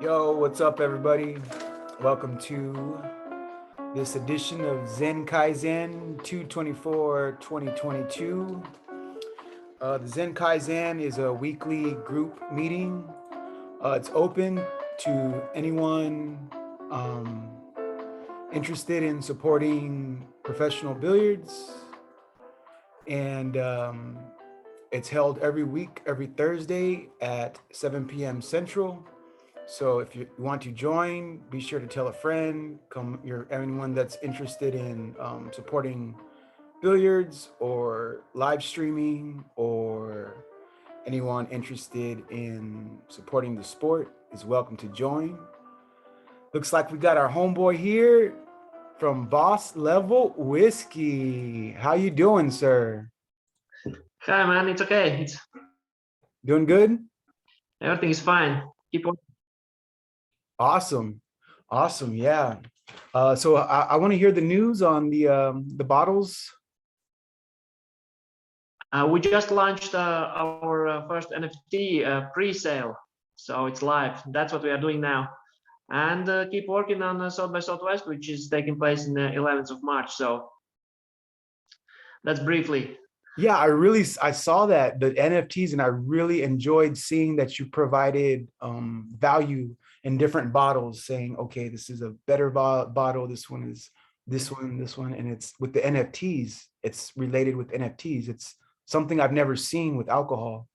Yo, what's up, everybody? Welcome to this edition of Zen Kaizen 2/24/2022. The Zen Kaizen is a weekly group meeting. It's open to anyone interested in supporting professional billiards, and it's held every week, every Thursday at 7 p.m. Central. So if you want to join, be sure to tell a friend. Anyone that's interested in supporting billiards or live streaming, or anyone interested in supporting the sport is welcome to join. Looks like we got our homeboy here from Boss Level Whiskey. How you doing, sir? Hi, man. It's okay. Doing good? Everything is fine. Keep on. Awesome. Awesome. Yeah. So I want to hear the news on the bottles. We just launched our first NFT pre-sale, so it's live. That's what we are doing now, and keep working on South by Southwest, which is taking place in the 11th of March. So that's briefly. Yeah, I saw that, the NFTs, and I really enjoyed seeing that you provided value in different bottles, saying, okay, this is a better bottle, this one is this one, and it's with the NFTs, it's related with NFTs. It's something I've never seen with alcohol.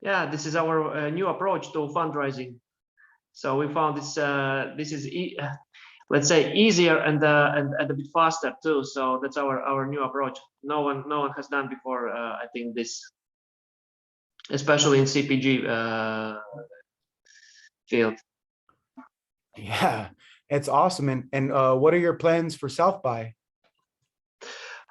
Yeah, this is our new approach to fundraising. So we found this is let's say easier and a bit faster too. So that's our new approach. No one has done before. I think this, especially in CPG field. Yeah, it's awesome. And what are your plans for South by?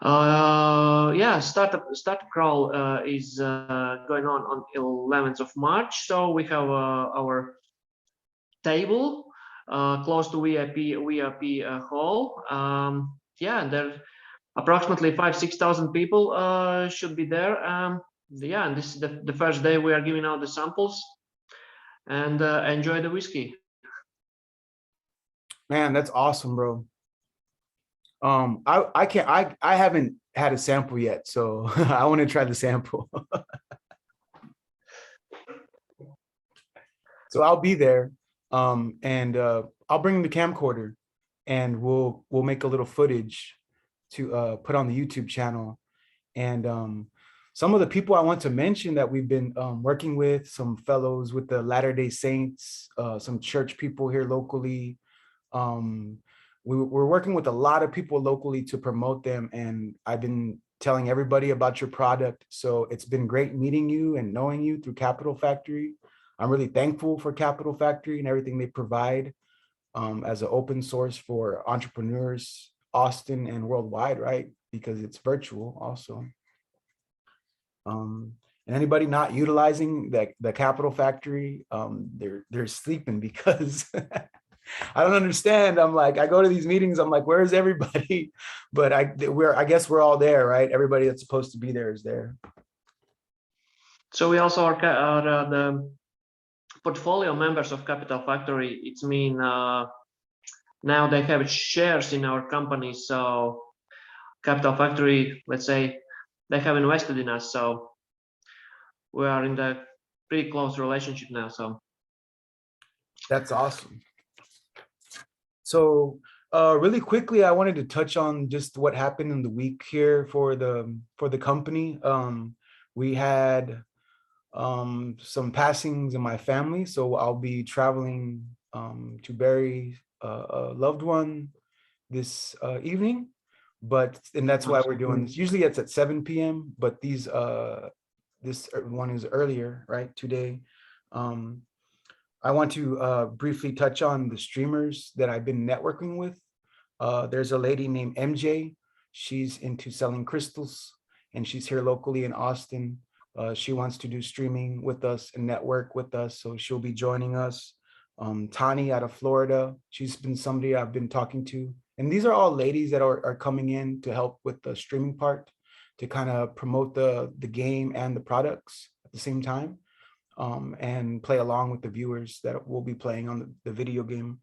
Yeah, startup crawl is going on 11th of March. So we have our table close to VIP hall. Yeah, there approximately 5,000-6,000 people should be there. Yeah, and this is the first day we are giving out the samples, and enjoy the whiskey. Man, that's awesome, bro. I haven't had a sample yet, so I want to try the sample. So I'll be there, and I'll bring the camcorder, and we'll make a little footage to put on the YouTube channel. And some of the people I want to mention that we've been working with, some fellows with the Latter-day Saints, some church people here locally. We're working with a lot of people locally to promote them, and I've been telling everybody about your product. So it's been great meeting you and knowing you through Capital Factory. I'm really thankful for Capital Factory and everything they provide as an open source for entrepreneurs, Austin and worldwide, right? Because it's virtual also. And anybody not utilizing the Capital Factory, they're sleeping, because I don't understand. I'm like, I go to these meetings, I'm like, where's everybody? But I guess we're all there, right? Everybody that's supposed to be there is there. So we also are the portfolio members of Capital Factory. It's mean now they have shares in our company. So Capital Factory, let's say, they have invested in us. So we are in the pretty close relationship now. So that's awesome. So really quickly, I wanted to touch on just what happened in the week here for the company. We had some passings in my family, so I'll be traveling to bury a loved one this evening. And that's why we're doing this. Usually it's at 7 p.m., but this one is earlier, right? Today. I want to briefly touch on the streamers that I've been networking with. There's a lady named MJ. She's into selling crystals, and she's here locally in Austin. She wants to do streaming with us and network with us, so she'll be joining us. Tani out of Florida, she's been somebody I've been talking to. And these are all ladies that are coming in to help with the streaming part, to kind of promote the game and the products at the same time. and play along with the viewers that will be playing on the video game.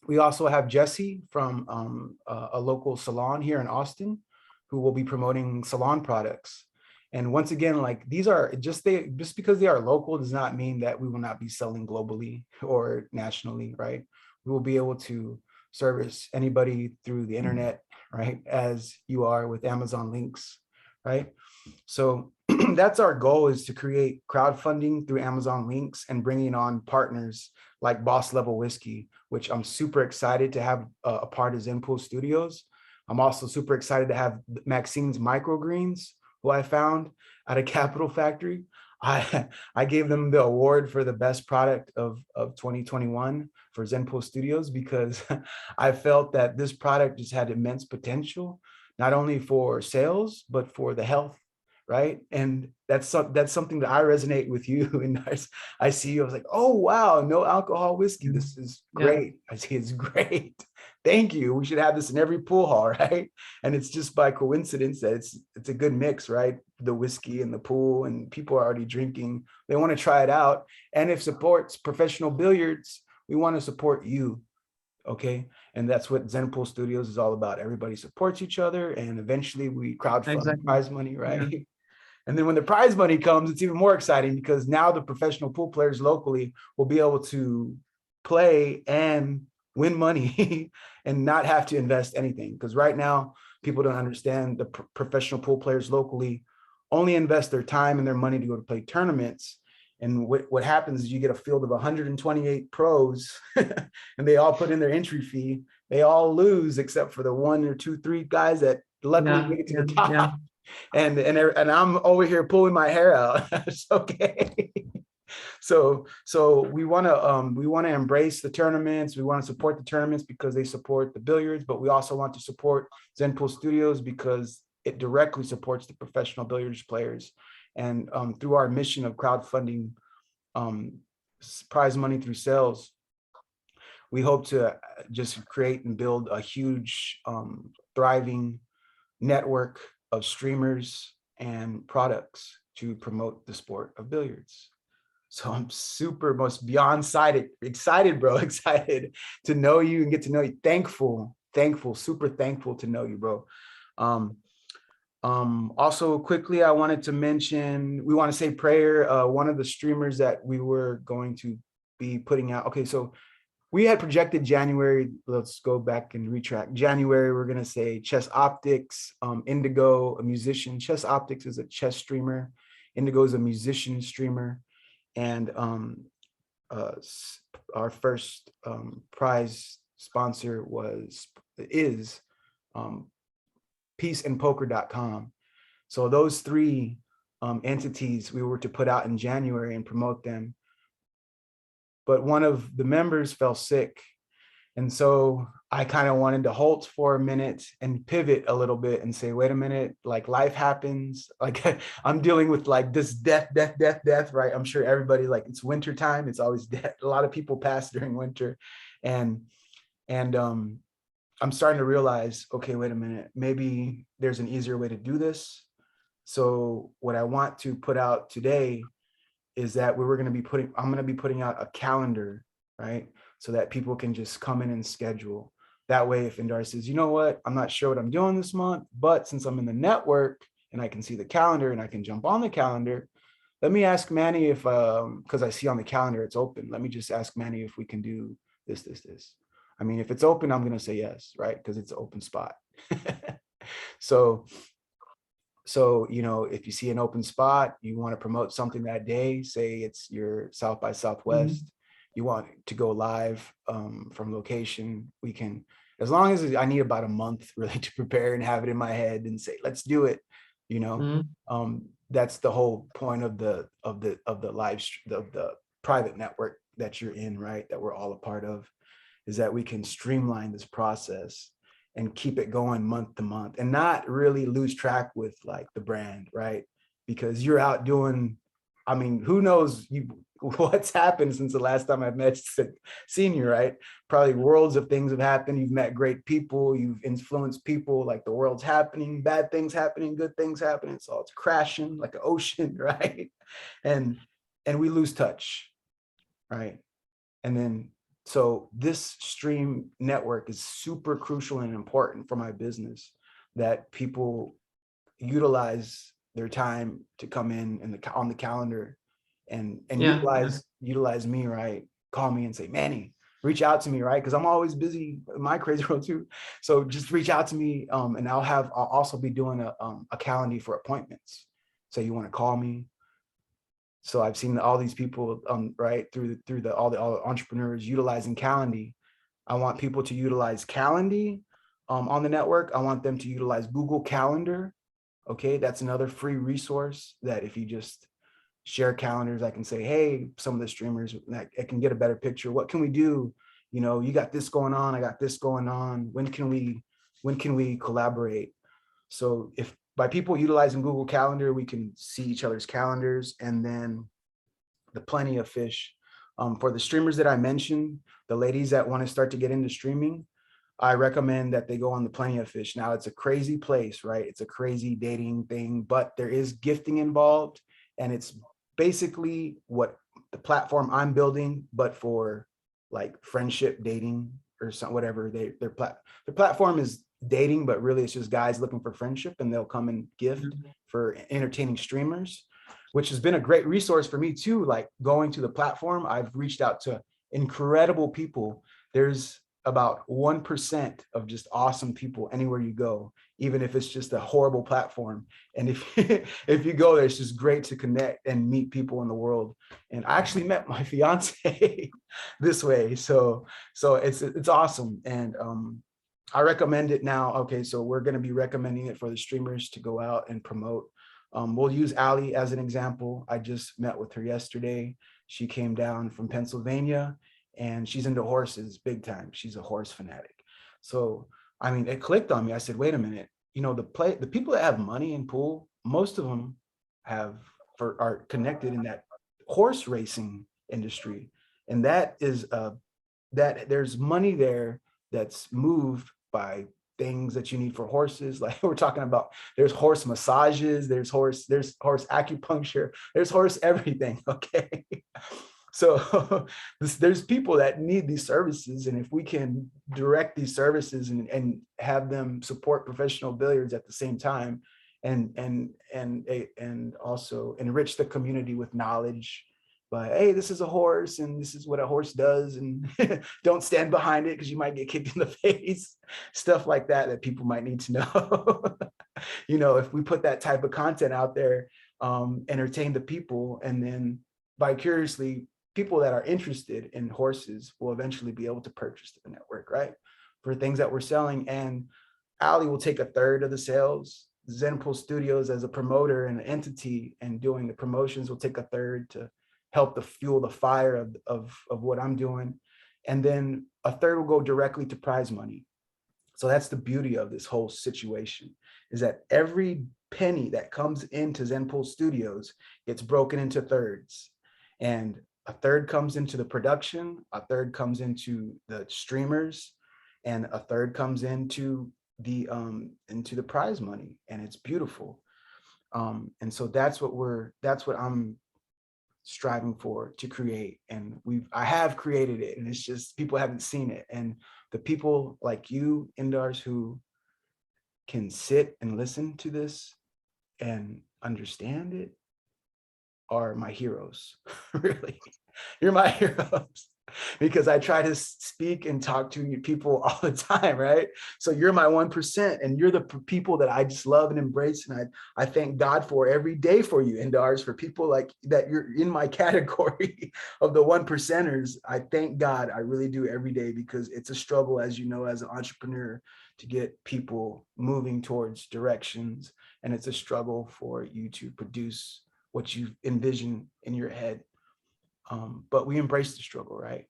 We also have Jesse from a local salon here in Austin, who will be promoting salon products. And once again, like these are just because they are local does not mean that we will not be selling globally or nationally, right? We will be able to service anybody through the internet, right? As you are with Amazon links, right? So that's our goal, is to create crowdfunding through Amazon links and bringing on partners like Boss Level Whiskey, which I'm super excited to have a part of Zenpool Studios. I'm also super excited to have Maxine's Microgreens, who I found at a Capital Factory. I gave them the award for the best product of 2021 for Zenpool Studios, because I felt that this product just had immense potential, not only for sales, but for the health, right? And that's something that I resonate with you. And I see you, I was like, oh wow, no alcohol whiskey. This is great. I see it's great. Thank you. We should have this in every pool hall, right? And it's just by coincidence that it's a good mix, right? The whiskey and the pool, and people are already drinking. They want to try it out. And if supports professional billiards, we want to support you. Okay. And that's what Zenpool Studios is all about. Everybody supports each other, and eventually we crowdfund prize money, right? Yeah. And then when the prize money comes, it's even more exciting, because now the professional pool players locally will be able to play and win money and not have to invest anything. Because right now, people don't understand, the professional pool players locally only invest their time and their money to go to play tournaments. And what happens is you get a field of 128 pros and they all put in their entry fee. They all lose except for the 1 or 2, 3 guys that luckily make it to the top. And I'm over here pulling my hair out. It's okay. So we want to embrace the tournaments. We want to support the tournaments because they support the billiards, but we also want to support Zenpool Studios because it directly supports the professional billiards players. And through our mission of crowdfunding prize money through sales, we hope to just create and build a huge thriving network of streamers and products to promote the sport of billiards. So I'm most beyond excited, bro, excited to know you and get to know you. Thankful, super thankful to know you, bro. Also quickly, I wanted to mention, we want to say prayer. One of the streamers that we were going to be putting out. Okay, so we had projected January. Let's go back and retrack. January, we're going to say Chess Optics, Indigo, a musician. Chess Optics is a chess streamer. Indigo is a musician streamer. And our first prize sponsor is peaceandpoker.com. So those 3 entities we were to put out in January and promote them. But one of the members fell sick. And so I kind of wanted to halt for a minute and pivot a little bit and say, wait a minute, like life happens. Like I'm dealing with like this death, right? I'm sure everybody, like it's winter time. It's always death. A lot of people pass during winter. And I'm starting to realize, okay, wait a minute, maybe there's an easier way to do this. So what I want to put out today is that I'm going to be putting out a calendar, right? So that people can just come in and schedule. That way, if Indar says, you know what, I'm not sure what I'm doing this month, but since I'm in the network and I can see the calendar and I can jump on the calendar, let me ask Manny if, because I see on the calendar it's open. Let me just ask Manny if we can do this. I mean, if it's open, I'm going to say yes, right? Because it's an open spot. So, you know, if you see an open spot, you want to promote something that day, say it's your South by Southwest, you want to go live from location, we can, as long as I need about a month really to prepare and have it in my head and say, let's do it, you know. That's the whole point of the private network that you're in, right? That we're all a part of, is that we can streamline this process and keep it going month to month and not really lose track with like the brand, right? Because you're out doing, I mean, who knows, what's happened since the last time I've seen you, right? Probably worlds of things have happened. You've met great people, you've influenced people, like the world's happening, bad things happening, good things happening. So it's crashing like an ocean, right? And we lose touch, right? And then so this stream network is super crucial and important for my business, that people utilize their time to come in the on the calendar and Yeah, yeah, utilize me, right? Call me and say, Manny, reach out to me, right? Because I'm always busy in my crazy world too. So just reach out to me, and I'll also be doing a calendar for appointments. So you want to call me. So I've seen all these people, right, through all the entrepreneurs utilizing Calendly. I want people to utilize Calendly on the network. I want them to utilize Google Calendar. Okay, that's another free resource that if you just share calendars, I can say, hey, some of the streamers, I can get a better picture. What can we do? You know, you got this going on, I got this going on. When can we collaborate? So if by people utilizing Google Calendar, we can see each other's calendars. And then the Plenty of Fish. For the streamers that I mentioned, the ladies that want to start to get into streaming, I recommend that they go on the Plenty of Fish. Now it's a crazy place, right? It's a crazy dating thing, but there is gifting involved, and it's basically what the platform I'm building, but for like friendship dating or some whatever. Their platform is dating, but really it's just guys looking for friendship, and they'll come and gift for entertaining streamers, which has been a great resource for me too. Like going to the platform, I've reached out to incredible people. There's about 1% of just awesome people anywhere you go, even if it's just a horrible platform. And if if you go there, it's just great to connect and meet people in the world. And I actually met my fiance this way. So it's awesome. And I recommend it now. Okay, so we're going to be recommending it for the streamers to go out and promote. We'll use Ali as an example. I just met with her yesterday. She came down from Pennsylvania, and she's into horses big time. She's a horse fanatic. So, I mean, it clicked on me. I said, wait a minute, you know, the people that have money in pool, most of them are connected in that horse racing industry. And that is that there's money there that's moved by things that you need for horses. Like we're talking about, there's horse massages, there's horse acupuncture, there's horse everything. Okay. So there's people that need these services. And if we can direct these services and have them support professional billiards at the same time, and also enrich the community with knowledge, but hey, this is a horse and this is what a horse does, and don't stand behind it because you might get kicked in the face, stuff like that people might need to know. You know, if we put that type of content out there, entertain the people, and then vicariously people that are interested in horses will eventually be able to purchase the network, right, for things that we're selling. And Ali will take a third of the sales. Zenpool Studios as a promoter and an entity and doing the promotions will take a third to help the fuel the fire of what I'm doing. And then a third will go directly to prize money. So that's the beauty of this whole situation, is that every penny that comes into Zenpool Studios gets broken into thirds. And a third comes into the production, a third comes into the streamers, and a third comes into the prize money. And it's beautiful. And so that's what I'm striving for to create. And I have created it, and it's just people haven't seen it. And the people like you, Indars, who can sit and listen to this and understand it are my heroes. Really, you're my heroes, because I try to speak and talk to people all the time, right? So you're my 1%, and you're the people that I just love and embrace. And I thank God for every day for you, Indars, for people like that. You're in my category of the 1%ers. I thank God. I really do every day, because it's a struggle, as you know, as an entrepreneur, to get people moving towards directions. And it's a struggle for you to produce what you envision in your head. But we embrace the struggle, right?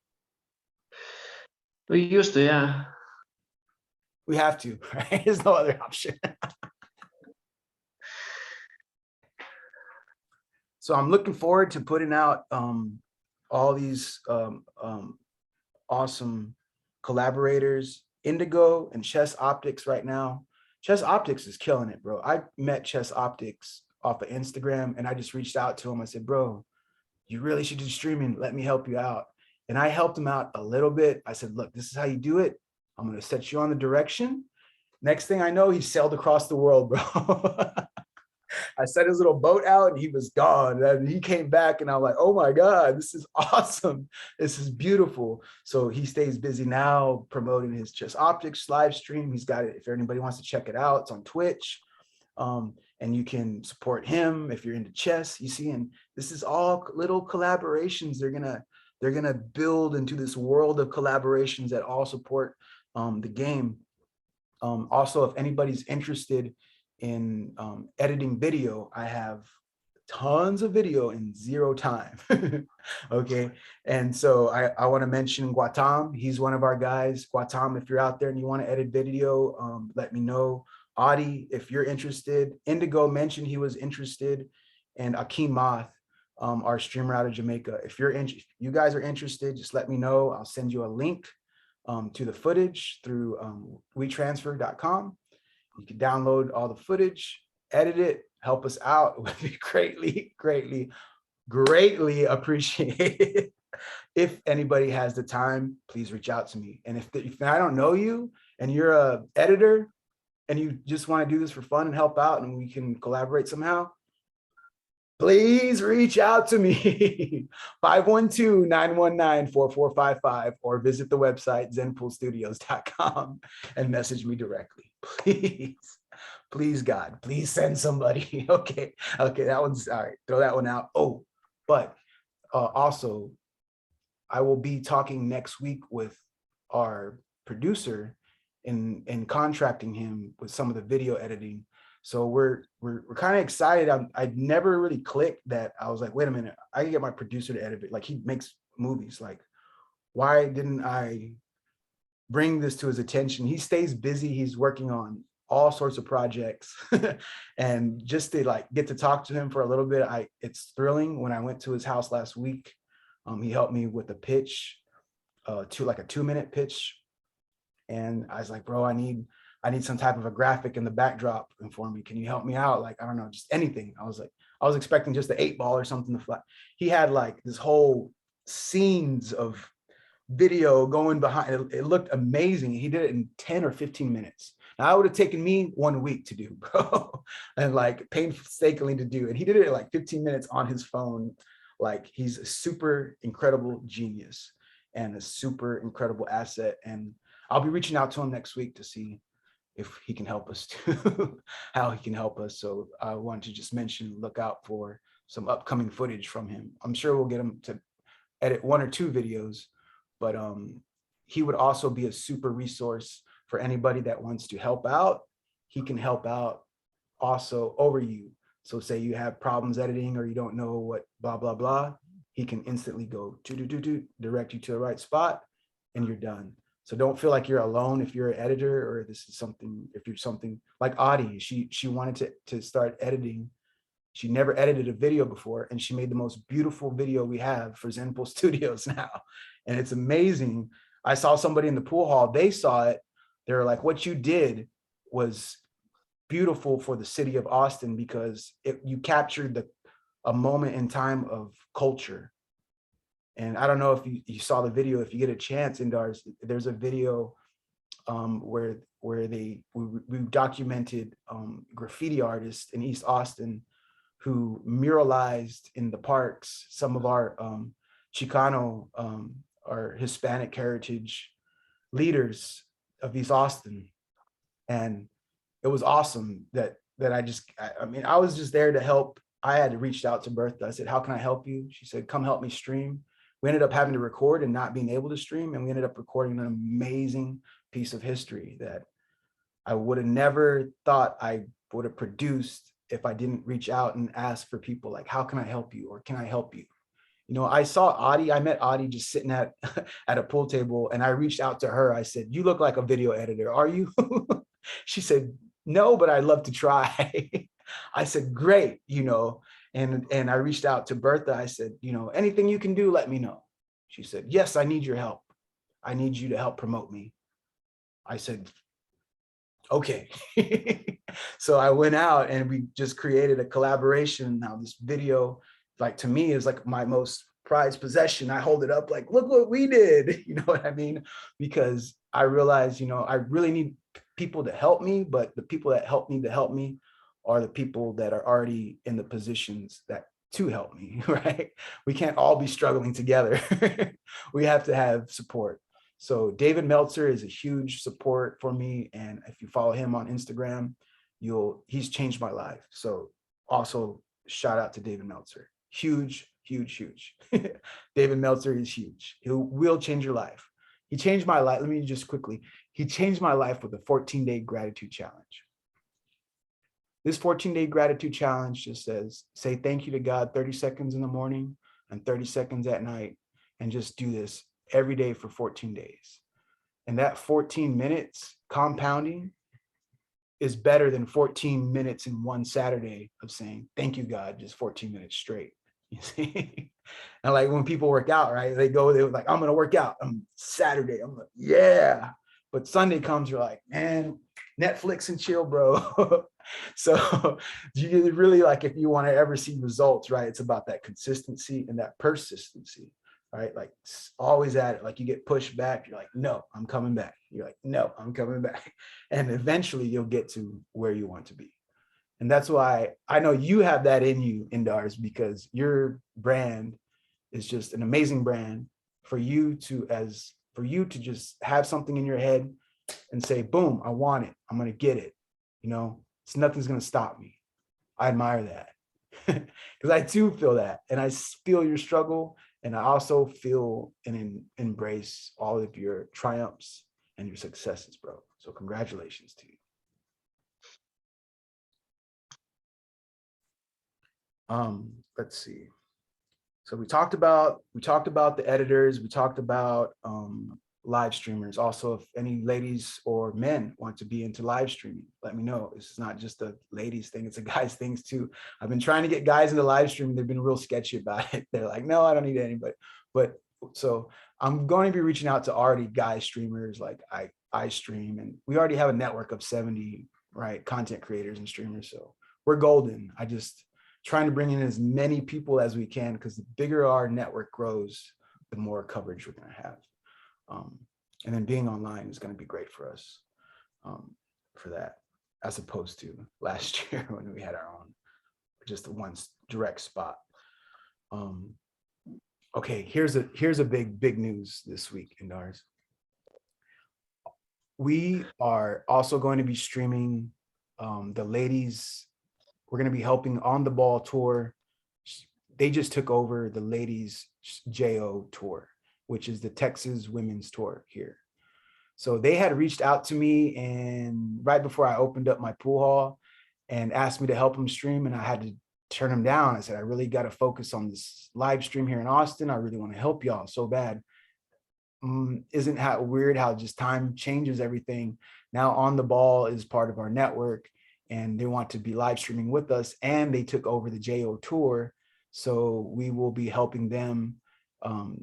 we used to, yeah. We have to, right? There's no other option. So I'm looking forward to putting out all these awesome collaborators, Indigo and Chess Optics right now. Chess Optics is killing it, bro. I met Chess Optics off of Instagram and I just reached out to him. I said, bro, you really should do streaming. Let me help you out. And I helped him out a little bit. I said, look, this is how you do it. I'm going to set you on the direction. Next thing I know, he sailed across the world, bro. I set his little boat out and he was gone. And he came back and I'm like, oh my God, this is awesome. This is beautiful. So he stays busy now promoting his Chess Optics live stream. He's got it. If anybody wants to check it out, it's on Twitch. And you can support him if you're into chess. You see, and this is all little collaborations. They're gonna build into this world of collaborations that all support the game. Also, if anybody's interested in editing video, I have tons of video in 0 time. Okay. And so I want to mention Guatam. He's one of our guys. Guatam, if you're out there and you want to edit video, let me know. Adi, if you're interested. Indigo mentioned he was interested. And Akeem Moth, our streamer out of Jamaica. If you guys are interested, just let me know. I'll send you a link to the footage through WeTransfer.com. You can download all the footage, edit it, help us out. It would be greatly appreciated. If anybody has the time, please reach out to me. And if I don't know you and you're a editor and you just want to do this for fun and help out and we can collaborate somehow, please reach out to me. 512-919-4455 or visit the website zenpoolstudios.com and message me directly. Please God, please send somebody. Okay, that one's all right. Throw that one out. Oh, but also I will be talking next week with our producer and contracting him with some of the video editing. So we're kind of excited. I'd never really clicked that. I was like, wait a minute, I can get my producer to edit it. Like, he makes movies. Like, why didn't I bring this to his attention? He stays busy. He's working on all sorts of projects. And just to like get to talk to him for a little bit, it's thrilling. When I went to his house last week, he helped me with a pitch, to like a 2-minute pitch. And I was like, bro, I need some type of a graphic in the backdrop for me. Can you help me out? Like, I don't know, just anything. I was expecting just the 8-ball or something to fly. He had like this whole scenes of video going behind. It looked amazing. He did it in 10 or 15 minutes. Now, it would have taken me 1 week to do, bro, and like painstakingly to do. And he did it in like 15 minutes on his phone. Like, he's a super incredible genius and a super incredible asset. And I'll be reaching out to him next week to see if he can help us too, how he can help us. So I wanted to just mention, look out for some upcoming footage from him. I'm sure we'll get him to edit 1 or 2 videos, but he would also be a super resource for anybody that wants to help out. He can help out also over you. So say you have problems editing or you don't know what blah, blah, blah, he can instantly go direct you to the right spot and you're done. So don't feel like you're alone if you're an editor, or this is something, if you're something like Adi, she wanted to start editing. She never edited a video before, and she made the most beautiful video we have for Zenpool Studios now. And it's amazing. I saw somebody in the pool hall, they saw it. They were like, what you did was beautiful for the city of Austin, because you captured a moment in time of culture. And I don't know if you saw the video. If you get a chance, Indars, there's a video where we documented graffiti artists in East Austin who muralized in the parks some of our Chicano, our Hispanic heritage leaders of East Austin. And it was awesome that I mean, I was just there to help. I had reached out to Bertha. I said, how can I help you? She said, come help me stream. We ended up having to record and not being able to stream. And we ended up recording an amazing piece of history that I would have never thought I would have produced if I didn't reach out and ask for people like, how can I help you? Or can I help you? You know, I met Adi just sitting at a pool table, and I reached out to her. I said, you look like a video editor, are you? She said, no, but I'd love to try. I said, great, you know. And I reached out to Bertha. I said, you know, anything you can do, let me know. She said, yes, I need your help. I need you to help promote me. I said, okay. So I went out and we just created a collaboration. Now this video, like to me, is like my most prized possession. I hold it up like, look what we did. You know what I mean? Because I realized, you know, I really need people to help me, but the people that need to help me are the people that are already in the positions that to help me, right? We can't all be struggling together. We have to have support. So David Meltzer is a huge support for me. And if you follow him on Instagram, he's changed my life. So also shout out to David Meltzer. Huge, huge, huge. David Meltzer is huge. He will change your life. He changed my life. Let me just quickly, he changed my life with a 14-day gratitude challenge. This 14-day gratitude challenge just says, say thank you to God 30 seconds in the morning and 30 seconds at night, and just do this every day for 14 days. And that 14 minutes compounding is better than 14 minutes in one Saturday of saying, thank you, God, just 14 minutes straight. You see? And like when people work out, right? They're like, I'm going to work out on Saturday. I'm like, yeah. But Sunday comes, you're like, man, Netflix and chill, bro. So you really, like, if you want to ever see results, right? It's about that consistency and that persistency, right? Like always at it. Like you get pushed back, you're like, no, I'm coming back. You're like, no, I'm coming back. And eventually you'll get to where you want to be. And that's why I know you have that in you, Indars, because your brand is just an amazing brand for you to just have something in your head and say, boom, I want it. I'm going to get it. You know, it's nothing's going to stop me. I admire that because I too feel that. And I feel your struggle. And I also feel and embrace all of your triumphs and your successes, bro. So congratulations to you. Let's see. So we talked about the editors, we talked about live streamers. Also, if any ladies or men want to be into live streaming, let me know. It's not just a ladies thing, it's a guys thing too. I've been trying to get guys into live streaming. They've been real sketchy about it. They're like, no, I don't need anybody. But so I'm going to be reaching out to already guy streamers, like I stream, and we already have a network of 70, right, content creators and streamers. So we're golden. I just trying to bring in as many people as we can, because the bigger our network grows, the more coverage we're going to have. And then being online is going to be great for us for that, as opposed to last year when we had our own, just one direct spot. Okay, here's a big news this week, Indars. We are also going to be streaming the ladies. We're going to be helping On the Ball tour. They just took over the ladies JO tour, which is the Texas women's tour here. So they had reached out to me, and right before I opened up my pool hall, and asked me to help them stream, and I had to turn them down. I said, I really got to focus on this live stream here in Austin. I really want to help y'all so bad. Isn't that weird how just time changes everything? Now On the Ball is part of our network, and they want to be live streaming with us, and they took over the JO tour. So we will be helping them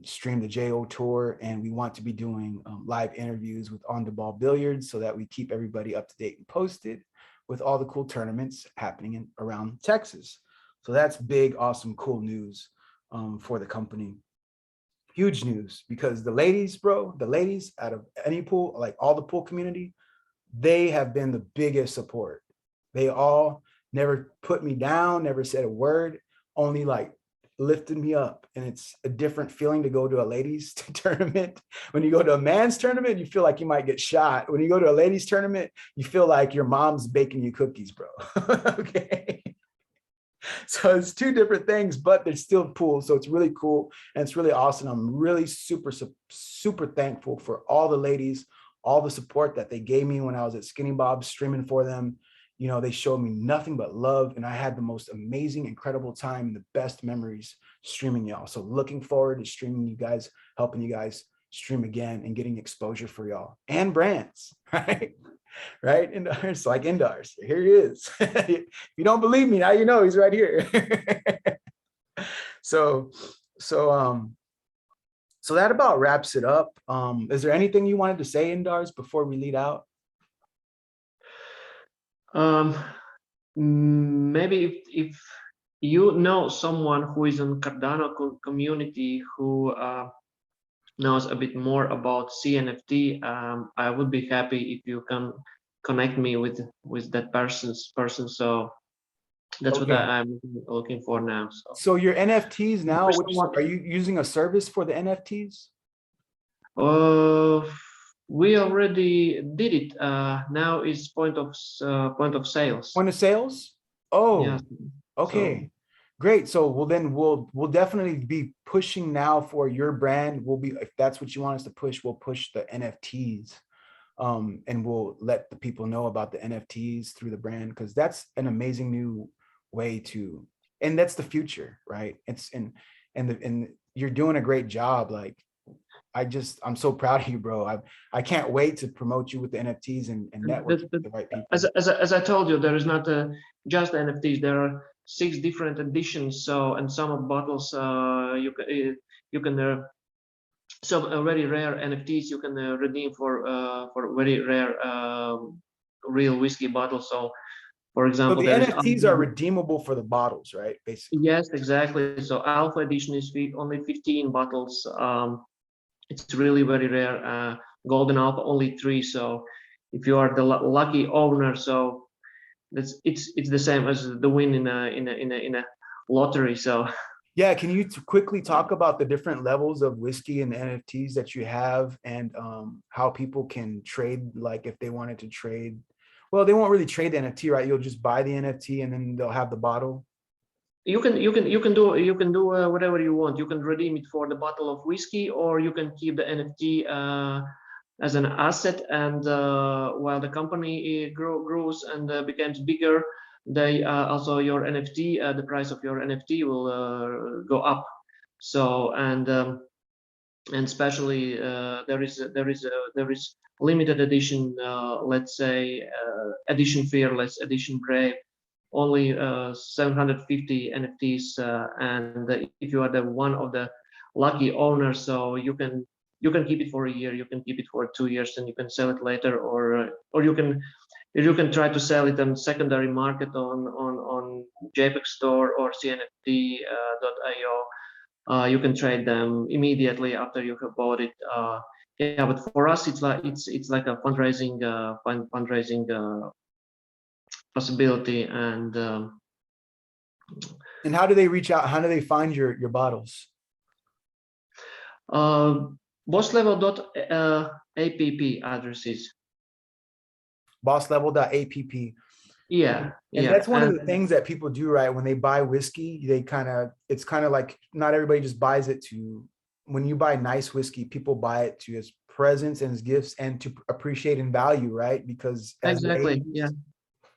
stream the JO tour, and we want to be doing live interviews with On the Ball Billiards so that we keep everybody up to date and posted with all the cool tournaments happening around Texas. So that's big, awesome, cool news for the company. Huge news, because the ladies, bro, the ladies out of any pool, like all the pool community, they have been the biggest support. They all never put me down, never said a word, only like lifted me up. And it's a different feeling to go to a ladies tournament. When you go to a man's tournament, you feel like you might get shot. When you go to a ladies tournament, you feel like your mom's baking you cookies, bro. Okay. So it's two different things, but they're still pool. So it's really cool. And it's really awesome. I'm really super thankful for all the ladies, all the support that they gave me when I was at Skinny Bob's streaming for them. You know, they showed me nothing but love, and I had the most amazing, incredible time and the best memories streaming y'all. So looking forward to streaming you guys, helping you guys stream again and getting exposure for y'all and brands, right? right? Indars, like Indars, here he is. If you don't believe me, now you know he's right here. So, so, so that about wraps it up. Is there anything you wanted to say, Indars, before we lead out? Um, Maybe if you know someone who is in Cardano community who knows a bit more about CNFT, I would be happy if you can connect me with that person. So that's what Okay. I'm looking for now. So So your NFTs now, there's which someone, are you using a service for the NFTs? uh, we already did it. Now is point of sales. Point of sales? Yeah. Oh, So okay. Great. So well then we'll definitely be pushing now for your brand. We'll be, if that's what you want us to push, we'll push the NFTs. And we'll let the people know about the NFTs through the brand, because that's an amazing new way to, and that's the future, right? It's and you're doing a great job. Like I'm so proud of you, bro. I can't wait to promote you with the NFTs and network with the right people. as I told you, there is not just NFTs. There are 6 different editions. So and some of bottles you can some very rare NFTs you can redeem for very rare real whiskey bottles. So for So example, the there is NFTs are redeemable for the bottles, right? Basically. yes, exactly. So Alpha edition is only 15 bottles. It's really very rare. Golden Alpha only 3. So if you are the lucky owner, so it's the same as the win in a lottery. So Yeah, can you quickly talk about the different levels of whiskey and NFTs that you have, and how people can trade, like if they wanted to trade? Well, they won't really trade the NFT, right? You'll just buy the NFT and then they'll have the bottle. you can do whatever you want. You can redeem it for the bottle of whiskey, or you can keep the NFT as an asset. And while the company grows and becomes bigger, they also your NFT, the price of your NFT will go up. So and especially there is limited edition, let's say edition Fearless, edition Brave, only 750 NFTs, and if you are the one of the lucky owners, so you can keep it for a year, you can keep it for 2 years, and you can sell it later, or you can try to sell it on secondary market on JPEG Store or CNFT.io. You can trade them immediately after you have bought it. Yeah, but for us, it's like a fundraising possibility. And And how do they reach out? How do they find your bottles? bosslevel.app addresses. Bosslevel.app. Yeah, And yeah, that's one of and the things that people do, right? When they buy whiskey, it's kind of like not everybody just buys it to, when you buy nice whiskey, people buy it to as presents and as gifts and to appreciate and value, right? Because as it exactly, yeah. ages,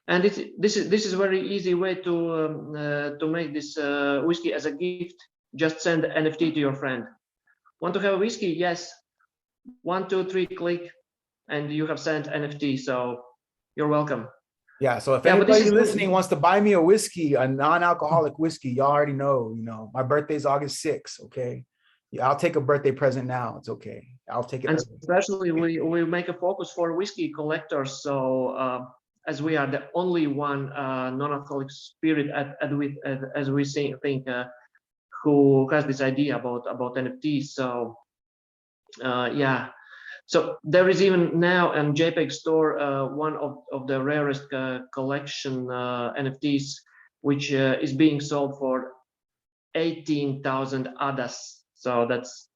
And this is very easy way to make this whiskey as a gift. Just send NFT to your friend. Want to have a whiskey? Yes. 1, 2, 3, click, and you have sent NFT. So you're welcome. yeah. So if Yeah, but this anybody is listening wants to buy me a whiskey, a non-alcoholic whiskey, y'all already know, my birthday's August 6th. Okay. Yeah, I'll take a birthday present now. It's okay. I'll take it and early. especially we make a focus for whiskey collectors. So as we are the only one non-alcoholic spirit as we think who has this idea about NFTs. So yeah. So there is even now in JPEG Store one of the rarest collection NFTs, which is being sold for 18,000 ADAS. So that's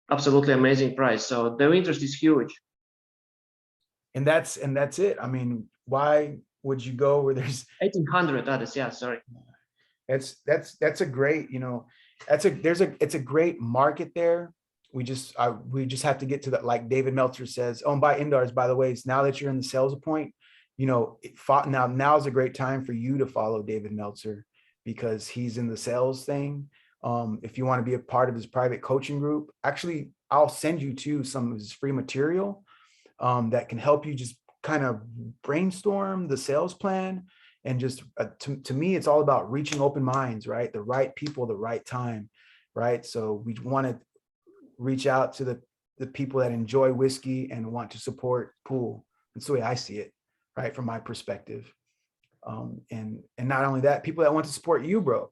absolutely amazing price. So the interest is huge. And that's it. I mean, why would you go where there's 1,800 ADAS. Yeah, sorry. that's a great, it's a great market there. We just have to get to that, like David Meltzer says. Oh, and by Indars, by the way, it's now that you're in the sales point, now's a great time for you to follow David Meltzer, because he's in the sales thing. If you want to be a part of his private coaching group, actually, I'll send you to some of his free material. that can help you just kind of brainstorm the sales plan. And just to me, it's all about reaching open minds, right? The right people, the right time, right? So we want to reach out to the people that enjoy whiskey and want to support pool. That's the way I see it, right? From my perspective. And not only that, people that want to support you, bro,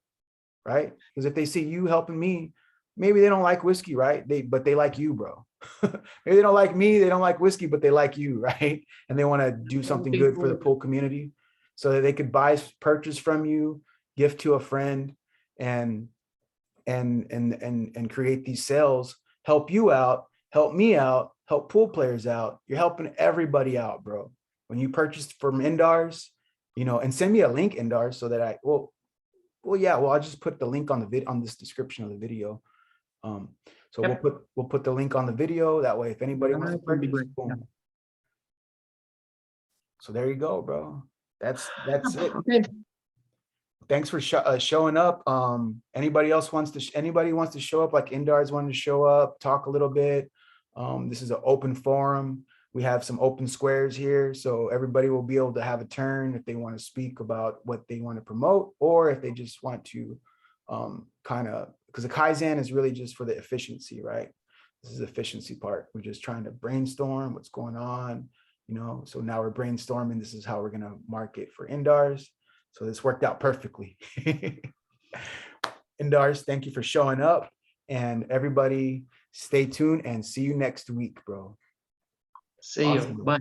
right? Because if they see you helping me, maybe they don't like whiskey, right? But they like you, bro. Maybe they don't like me, they don't like whiskey, but they like you, right? And they want to do something good for the pool community, so that they could purchase from you, gift to a friend, and create these sales, help you out, help me out, help pool players out. You're helping everybody out, bro. When you purchase from Indars, and send me a link, Indars, so that I'll just put the link on on this description of the video. So Yep. we'll put the link on the video. That way, if anybody wants to That would be purchase, great. boom. Yeah. So there you go, bro. That's it. Okay. Thanks for showing up. Anybody wants to show up, like Indars wanted to show up, talk a little bit. This is an open forum. We have some open squares here, so everybody will be able to have a turn if they want to speak about what they want to promote, or if they just want to because the Kaizen is really just for the efficiency, right? This is the efficiency part. We're just trying to brainstorm what's going on, so now we're brainstorming. This is how we're going to market for Indars. So this worked out perfectly. Indars, thank you for showing up, and everybody stay tuned and see you next week, bro. See you. Awesome. Bye.